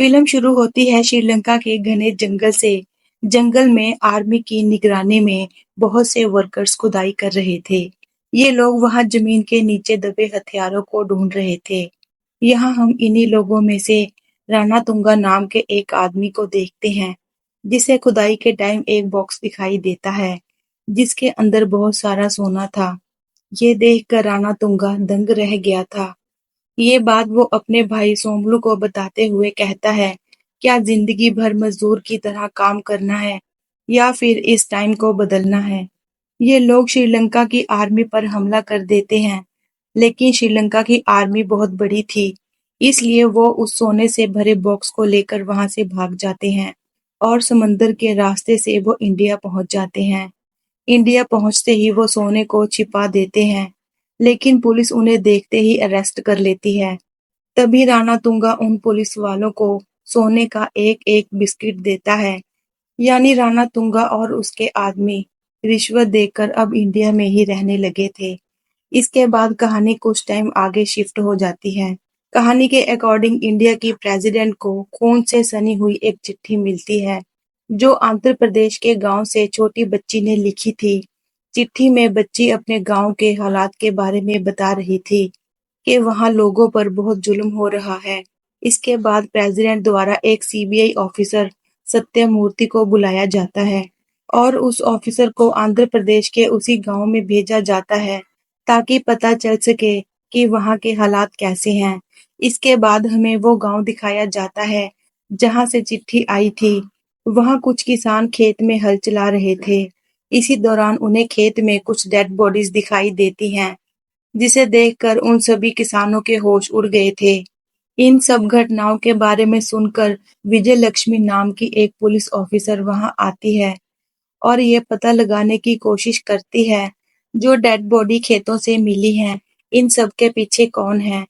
Film शुरू होती है श्रीलंका के घने जंगल से। जंगल में आर्मी की निगरानी में बहुत से वर्कर्स खुदाई कर रहे थे। ये लोग वहां जमीन के नीचे दबे हथियारों को ढूंढ रहे थे। यहाँ हम इन्हीं लोगों में से राणा तुंगा नाम के एक आदमी को देखते हैं, जिसे खुदाई के टाइम एक बॉक्स दिखाई देता है, जिसके अंदर बहुत सारा सोना था। ये देखकर राणा तुंगा दंग रह गया था। ये बात वो अपने भाई सोमलू को बताते हुए कहता है, क्या जिंदगी भर मजदूर की तरह काम करना है या फिर इस टाइम को बदलना है। ये लोग श्रीलंका की आर्मी पर हमला कर देते हैं, लेकिन श्रीलंका की आर्मी बहुत बड़ी थी, इसलिए वो उस सोने से भरे बॉक्स को लेकर वहां से भाग जाते हैं और समंदर के रास्ते से वो इंडिया पहुंच जाते हैं। इंडिया पहुंचते ही वो सोने को छिपा देते हैं, लेकिन पुलिस उन्हें देखते ही अरेस्ट कर लेती है। तभी राणा तुंगा उन पुलिस वालों को सोने का एक-एक बिस्किट देता है। यानी राणा तुंगा और उसके आदमी रिश्वत देकर अब इंडिया में ही रहने लगे थे। इसके बाद कहानी कुछ टाइम आगे शिफ्ट हो जाती है। कहानी के अकॉर्डिंग इंडिया की प्रेसिडेंट को खून से सनी हुई एक चिट्ठी मिलती है, जो आंध्र प्रदेश के गांव से छोटी बच्ची ने लिखी थी। चिट्ठी में बच्ची अपने गांव के हालात के बारे में बता रही थी कि वहां लोगों पर बहुत जुल्म हो रहा है। इसके बाद प्रेसिडेंट द्वारा एक सीबीआई ऑफिसर सत्यमूर्ति को बुलाया जाता है और उस ऑफिसर को आंध्र प्रदेश के उसी गांव में भेजा जाता है, ताकि पता चल सके कि वहां के हालात कैसे हैं। इसके बाद हमें वो गांव दिखाया जाता है जहां से चिट्ठी आई थी। वहां कुछ किसान खेत में हल चला रहे थे। इसी दौरान उन्हें खेत में कुछ डेड बॉडीज दिखाई देती हैं, जिसे देखकर उन सभी किसानों के होश उड़ गए थे। इन सब घटनाओं के बारे में सुनकर विजय लक्ष्मी नाम की एक पुलिस ऑफिसर वहां आती है और ये पता लगाने की कोशिश करती है, जो डेड बॉडी खेतों से मिली है, इन सब के पीछे कौन है।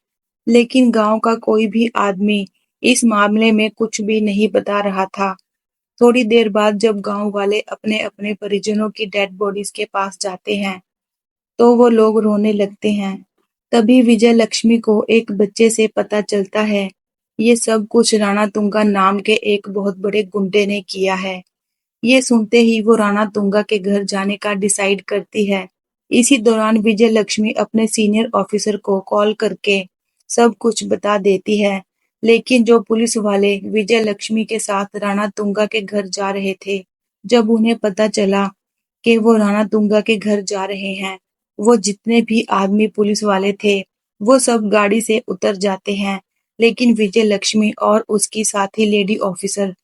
लेकिन गांव का कोई भी आदमी इस मामले में कुछ भी नहीं बता रहा था। थोड़ी देर बाद जब गांव वाले अपने अपने परिजनों की डेड बॉडीज के पास जाते हैं, तो वो लोग रोने लगते हैं। तभी विजय लक्ष्मी को एक बच्चे से पता चलता है, ये सब कुछ राणा तुंगा नाम के एक बहुत बड़े गुंडे ने किया है। ये सुनते ही वो राणा तुंगा के घर जाने का डिसाइड करती है। इसी दौरान विजय लक्ष्मी अपने सीनियर ऑफिसर को कॉल करके सब कुछ बता देती है। लेकिन जो पुलिस वाले विजय लक्ष्मी के साथ राणा तुंगा के घर जा रहे थे, जब उन्हें पता चला कि वो राणा तुंगा के घर जा रहे हैं, वो जितने भी आदमी पुलिस वाले थे, वो सब गाड़ी से उतर जाते हैं। लेकिन विजय लक्ष्मी और उसकी साथी लेडी ऑफिसर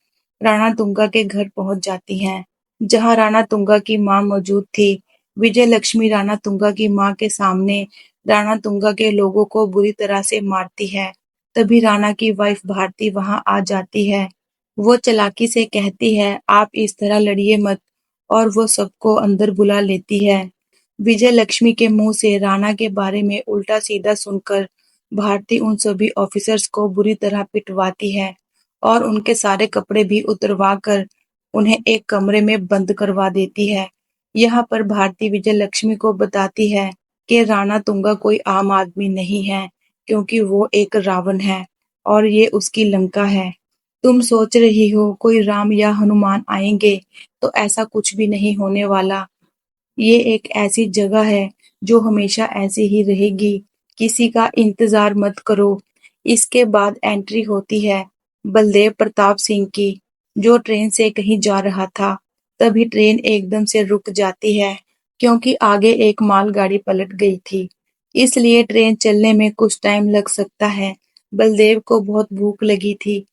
राणा तुंगा के घर पहुंच जाती हैं, जहां राणा तुंगा की मां मौजूद थी। विजय लक्ष्मी राणा तुंगा की मां के सामने राणा तुंगा के लोगों को बुरी तरह से मारती है। तभी राणा की वाइफ भारती वहां आ जाती है। वो चालाकी से कहती है, आप इस तरह लड़िए मत, और वो सबको अंदर बुला लेती है। विजय लक्ष्मी के मुंह से राणा के बारे में उल्टा सीधा सुनकर भारती उन सभी ऑफिसर्स को बुरी तरह पिटवाती है और उनके सारे कपड़े भी उतरवा कर उन्हें एक कमरे में बंद करवा देती है। यहाँ पर भारती विजय लक्ष्मी को बताती है कि राणा तुंगा कोई आम आदमी नहीं है, क्योंकि वो एक रावण है और ये उसकी लंका है। तुम सोच रही हो कोई राम या हनुमान आएंगे, तो ऐसा कुछ भी नहीं होने वाला। ये एक ऐसी जगह है जो हमेशा ऐसी ही रहेगी। किसी का इंतजार मत करो। इसके बाद एंट्री होती है बलदेव प्रताप सिंह की, जो ट्रेन से कहीं जा रहा था। तभी ट्रेन एकदम से रुक जाती है, क्योंकि आगे एक मालगाड़ी पलट गई थी। इसलिए ट्रेन चलने में कुछ टाइम लग सकता है। बलदेव को बहुत भूख लगी थी,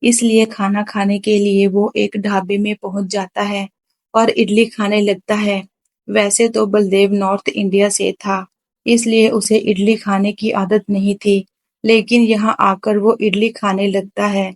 इसलिए खाना खाने के लिए वो एक ढाबे में पहुंच जाता है और इडली खाने लगता है। वैसे तो बलदेव नॉर्थ इंडिया से था, इसलिए उसे इडली खाने की आदत नहीं थी, लेकिन यहाँ आकर वो इडली खाने लगता है।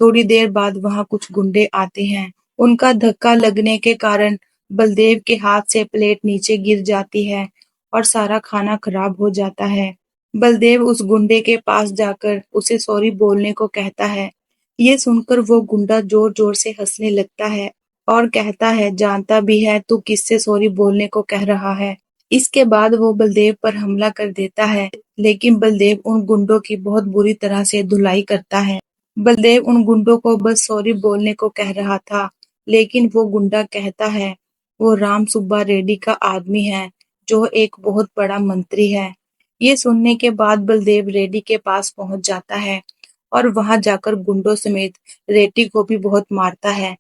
थोड़ी देर बाद वहाँ कुछ गुंडे आते हैं। उनका धक्का लगने के कारण बलदेव के हाथ से प्लेट नीचे गिर जाती है और सारा खाना खराब हो जाता है। बलदेव उस गुंडे के पास जाकर उसे सॉरी बोलने को कहता है। ये सुनकर वो गुंडा जोर जोर से हंसने लगता है और कहता है, जानता भी है तू किससे सॉरी बोलने को कह रहा है। इसके बाद वो बलदेव पर हमला कर देता है, लेकिन बलदेव उन गुंडों की बहुत बुरी तरह से धुलाई करता है। बलदेव उन गुंडों को बस सॉरी बोलने को कह रहा था, लेकिन वो गुंडा कहता है वो राम सुब्बा रेड्डी का आदमी है, जो एक बहुत बड़ा मंत्री है। ये सुनने के बाद बलदेव रेड्डी के पास पहुंच जाता है और वहां जाकर गुंडों समेत रेड्डी को भी बहुत मारता है।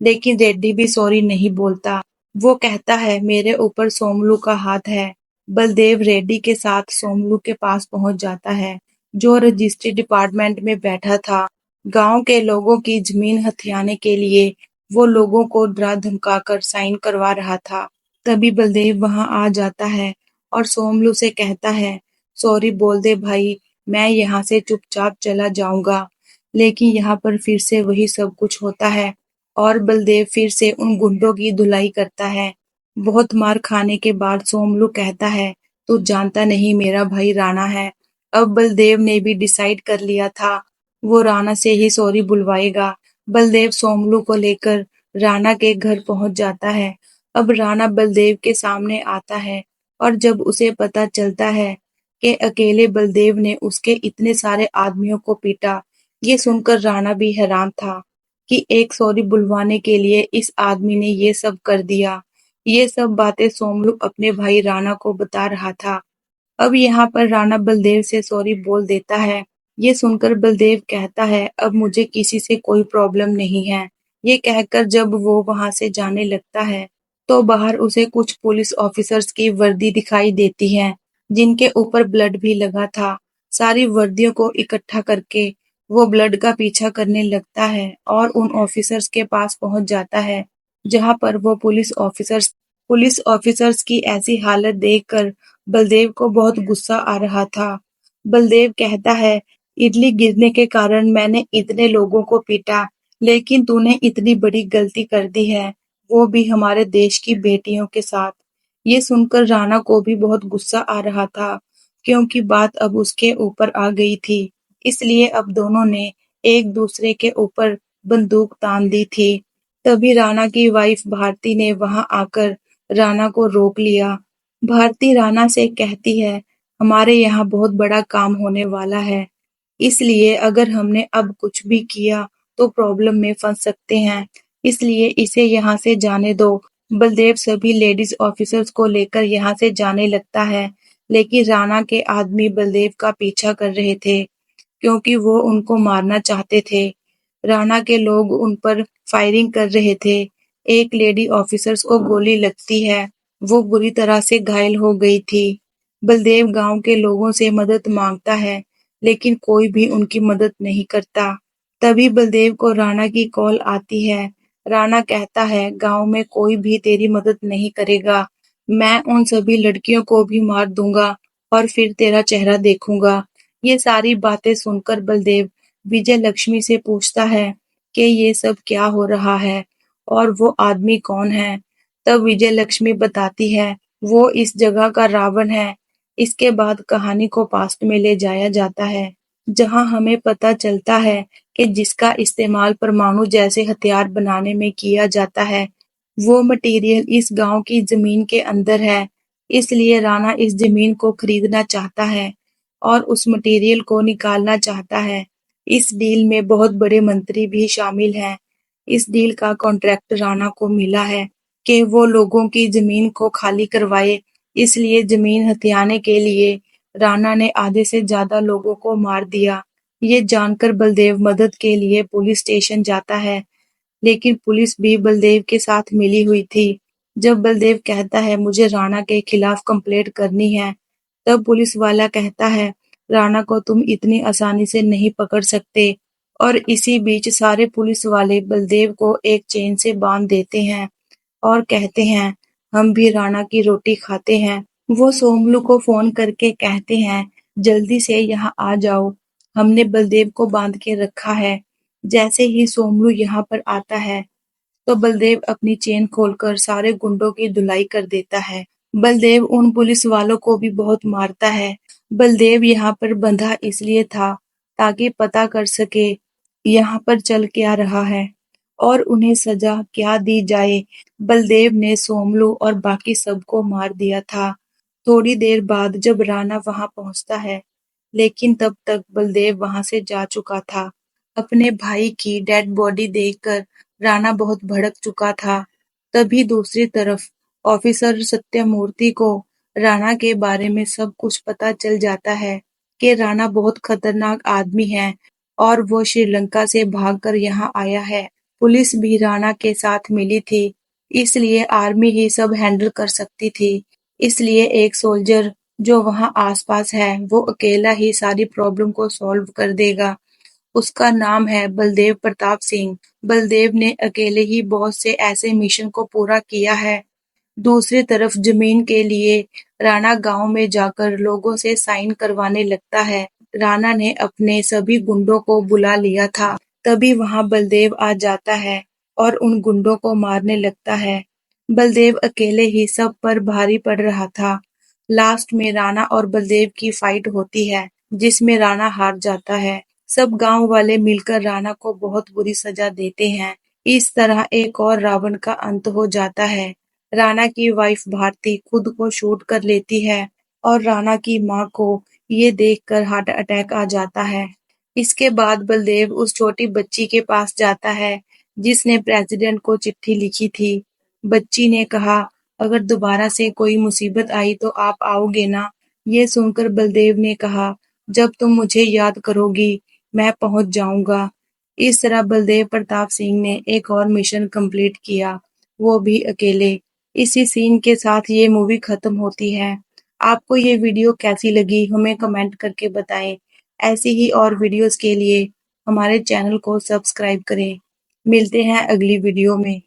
लेकिन रेड्डी भी सॉरी नहीं बोलता। वो कहता है मेरे ऊपर सोमलू का हाथ है। बलदेव रेड्डी के साथ सोमलू के पास पहुंच जाता है, जो रजिस्ट्री डिपार्टमेंट में बैठा था। गांव के लोगों की जमीन हथियाने के लिए वो लोगों को डरा धमकाकर साइन करवा रहा था। तभी बलदेव वहां आ जाता है और सोमलू से कहता है सॉरी बोल दे भाई, मैं यहाँ से चुपचाप चला जाऊंगा। लेकिन यहाँ पर फिर से वही सब कुछ होता है और बलदेव फिर से उन गुंडों की धुलाई करता है। बहुत मार खाने के बाद सोमलू कहता है तू जानता नहीं मेरा भाई राणा है। अब बलदेव ने भी डिसाइड कर लिया था, वो राणा से ही सॉरी बुलवाएगा। बलदेव सोमलू को लेकर राणा के घर पहुंच जाता है। अब राणा बलदेव के सामने आता है और जब उसे पता चलता है कि अकेले बलदेव ने उसके इतने सारे आदमियों को पीटा, ये सुनकर राणा भी हैरान था कि एक सॉरी बुलवाने के लिए इस आदमी ने ये सब कर दिया। ये सब बातें सोमलू अपने भाई राणा को बता रहा था। अब यहाँ पर राणा बलदेव से सॉरी बोल देता है। ये सुनकर बलदेव कहता है अब मुझे किसी से कोई प्रॉब्लम नहीं है। ये कहकर जब वो वहां से जाने लगता है तो बाहर उसे कुछ पुलिस ऑफिसर्स की वर्दी दिखाई देती है, जिनके ऊपर ब्लड भी लगा था। सारी वर्दियों को इकट्ठा करके वो ब्लड का पीछा करने लगता है और उन ऑफिसर्स के पास पहुंच जाता है, जहां पर वो पुलिस ऑफिसर्स की ऐसी हालत देखकर बलदेव को बहुत गुस्सा आ रहा था। बलदेव कहता है इडली गिरने के कारण मैंने इतने लोगों को पीटा, लेकिन तूने इतनी बड़ी गलती कर दी है, वो भी हमारे देश की बेटियों के साथ। ये सुनकर राणा को भी बहुत गुस्सा आ रहा था, क्योंकि बात अब उसके ऊपर आ गई थी। इसलिए अब दोनों ने एक दूसरे के ऊपर बंदूक तान दी थी। तभी राणा की वाइफ भारती ने वहां आकर राणा को रोक लिया। भारती राणा से कहती है हमारे यहाँ बहुत बड़ा काम होने वाला है, इसलिए अगर हमने अब कुछ भी किया तो प्रॉब्लम में फंस सकते हैं, इसलिए इसे यहाँ से जाने दो। बलदेव सभी लेडीज ऑफिसर्स को लेकर यहाँ से जाने लगता है, लेकिन राणा के आदमी बलदेव का पीछा कर रहे थे, क्योंकि वो उनको मारना चाहते थे। राणा के लोग उन पर फायरिंग कर रहे थे। एक लेडी ऑफिसर्स को गोली लगती है, वो बुरी तरह से घायल हो गई थी। बलदेव गांव के लोगों से मदद मांगता है, लेकिन कोई भी उनकी मदद नहीं करता। तभी बलदेव को राणा की कॉल आती है। राणा कहता है गांव में कोई भी तेरी मदद नहीं करेगा, मैं उन सभी लड़कियों को भी मार दूंगा और फिर तेरा चेहरा देखूंगा। ये सारी बातें सुनकर बलदेव विजय लक्ष्मी से पूछता है कि ये सब क्या हो रहा है और वो आदमी कौन है। तब विजय लक्ष्मी बताती है वो इस जगह का रावण है। इसके बाद कहानी को पास्ट में ले जाया जाता है, जहां हमें पता चलता है कि जिसका इस्तेमाल परमाणु जैसे हथियार बनाने में किया जाता है, वो मटेरियल इस गांव की जमीन के अंदर है। इसलिए राणा इस जमीन को खरीदना चाहता है और उस मटेरियल को निकालना चाहता है। इस डील में बहुत बड़े मंत्री भी शामिल हैं। इस डील का कॉन्ट्रैक्ट राणा को मिला है कि वो लोगों की जमीन को खाली करवाए। इसलिए जमीन हथियाने के लिए राणा ने आधे से ज्यादा लोगों को मार दिया। ये जानकर बलदेव मदद के लिए पुलिस स्टेशन जाता है, लेकिन पुलिस भी बलदेव के साथ मिली हुई थी। जब बलदेव कहता है मुझे राणा के खिलाफ कंप्लेंट करनी है, तब पुलिस वाला कहता है राणा को तुम इतनी आसानी से नहीं पकड़ सकते। और इसी बीच सारे पुलिस वाले बलदेव को एक चेन से बांध देते हैं और कहते हैं हम भी राणा की रोटी खाते हैं। वो सोमलू को फोन करके कहते हैं जल्दी से यहाँ आ जाओ, हमने बलदेव को बांध के रखा है। जैसे ही सोमलू यहाँ पर आता है तो बलदेव अपनी चेन खोलकर सारे गुंडों की धुलाई कर देता है। बलदेव उन पुलिस वालों को भी बहुत मारता है। बलदेव यहाँ पर बंधा इसलिए था ताकि पता कर सके यहाँ पर चल क्या रहा है और उन्हें सजा क्या दी जाए। बलदेव ने सोमलू और बाकी सबको मार दिया था। थोड़ी देर बाद जब राणा वहां पहुंचता है, लेकिन तब तक बलदेव वहां से जा चुका था। अपने भाई की डेड बॉडी देखकर राणा बहुत भड़क चुका था। तभी दूसरी तरफ ऑफिसर सत्यमूर्ति को राणा के बारे में सब कुछ पता चल जाता है कि राणा बहुत खतरनाक आदमी है और वो श्रीलंका से भागकर यहाँ आया है। पुलिस भी राणा के साथ मिली थी, इसलिए आर्मी ही सब हैंडल कर सकती थी। इसलिए एक सोल्जर जो वहाँ आसपास है, वो अकेला ही सारी प्रॉब्लम को सॉल्व कर देगा। उसका नाम है बलदेव प्रताप सिंह। बलदेव ने अकेले ही बहुत से ऐसे मिशन को पूरा किया है। दूसरी तरफ जमीन के लिए राणा गांव में जाकर लोगों से साइन करवाने लगता है। राणा ने अपने सभी गुंडों को बुला लिया था। तभी वहां बलदेव आ जाता है और उन गुंडों को मारने लगता है। बलदेव अकेले ही सब पर भारी पड़ रहा था। लास्ट में राणा और बलदेव की फाइट होती है, जिसमें राणा हार जाता है। सब गांव वाले मिलकर राणा को बहुत बुरी सजा देते हैं। इस तरह एक और रावण का अंत हो जाता है। राणा की वाइफ भारती खुद को शूट कर लेती है और राणा की मां को ये देखकर हार्ट अटैक आ जाता है। इसके बाद बलदेव उस छोटी बच्ची के पास जाता है जिसने प्रेसिडेंट को चिट्ठी लिखी थी। बच्ची ने कहा, अगर दोबारा से कोई मुसीबत आई तो आप आओगे ना? ये सुनकर बलदेव ने कहा, जब तुम मुझे याद करोगी मैं पहुंच जाऊंगा। इस तरह बलदेव प्रताप सिंह ने एक और मिशन कंप्लीट किया, वो भी अकेले। इसी सीन के साथ ये मूवी खत्म होती है। आपको ये वीडियो कैसी लगी हमें कमेंट करके बताएं। ऐसी ही और वीडियोस के लिए हमारे चैनल को सब्सक्राइब करें। मिलते हैं अगली वीडियो में।